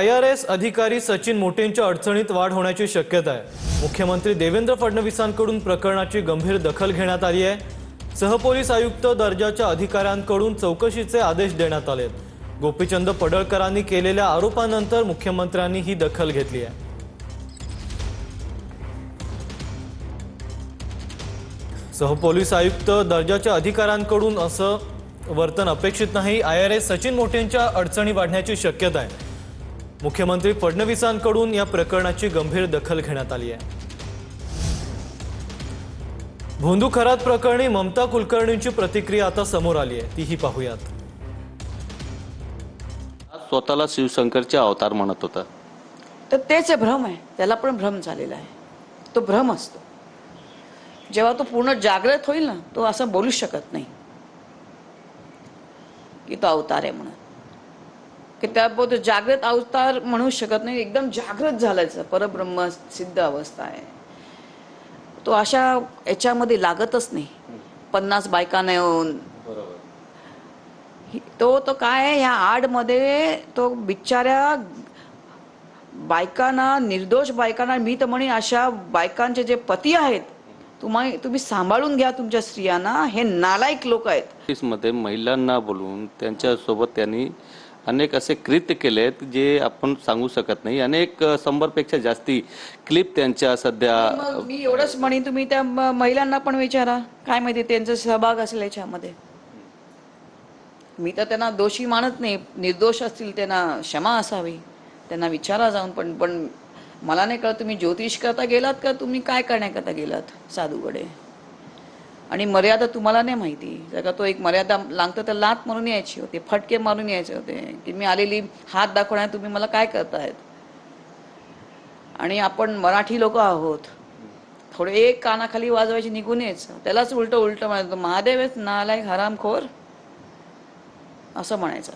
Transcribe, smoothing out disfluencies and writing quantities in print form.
IRS अधिकारी सचिन मोटेंच्या अडचणीत वाढ होण्याची शक्यता आहे। मुख्यमंत्री देवेंद्र फडणवीसांकडून प्रकरणाची गंभीर दखल घेण्यात आली आहे। सहपोलीस आयुक्त दर्जाच्या अधिकाऱ्यांकडून चौकशीचे आदेश देण्यात आलेत। गोपीचंद पडळकरांनी केलेल्या आरोपानंतर मुख्यमंत्र्यांनी ही दखल घेतली आहे। सहपोलीस आयुक्त दर्जाच्या अधिकाऱ्यांकडून असं वर्तन अपेक्षित नाही। IRS सचिन मोटेंच्या अडचणी वाढण्याची शक्यता आहे। मुख्यमंत्री फडणवीसांकडून या प्रकरणाची गंभीर दखल घेण्यात आली आहे। भोंदू खरात प्रकरणी ममता कुलकर्णींची प्रतिक्रिया आता समोर आली आहे, तीही पाहूयात। स्वतःला शिवशंकरचे अवतार म्हणत होता, तर तेच भ्रम आहे। त्याला पण भ्रम झालेला आहे। तो भ्रम असतो। जेव्हा तो पूर्ण जागृत होईल ना, तो असं बोलू शकत नाही की तो अवतार आहे म्हणून, की त्याबद्दल जागृत अवतार म्हणू शकत नाही। एकदम जागृत झाल्याचं परब्रह्म सिद्ध अवस्था आहे। तो अशा याच्यामध्ये लागतच नाही। 50 बायकांना येऊन तो काय आहे, ह्या आडमध्ये तो बिचाऱ्या बायकांना, निर्दोष बायकांना, मी तर म्हणे अशा बायकांचे जे पती आहेत, तुम्ही सांभाळून घ्या तुमच्या स्त्रियांना, हे नालायक लोक आहेत। ऑफिसमध्ये महिलांना बोलून त्यांच्यासोबत त्यांनी अनेक असे कृत्य केलेत जे आपण सांगू शकत नाही। अनेक 100 पेक्षा जास्ती क्लिप त्यांच्या सध्या। मी एवढंच म्हणेन, तुम्ही त्या महिलांना पण विचारा, काय माहिती त्यांचा सहभाग असेल याच्यामध्ये। मी तर त्यांना दोषी मानत नाही। निर्दोष असतील त्यांना क्षमा असावी, त्यांना विचारा जाऊन। पण मला नाही कळत, तुम्ही ज्योतिष करता गेलात का तुम्ही काय करण्याकरता गेलात साधूकडे? आणि मर्यादा तुम्हाला नाही माहिती। जर का तो एक मर्यादा लागतं तर लात मारून यायची होती, फटके मारून यायचे होते की मी आलेली हात दाखवण्यात तुम्ही मला काय करतायत? आणि आपण मराठी लोक आहोत, थोडे एक कानाखाली वाजवायची निघून यायचं। त्यालाच उलट म्हणायचं, महादेव नालायक हरामखोर असं म्हणायचं।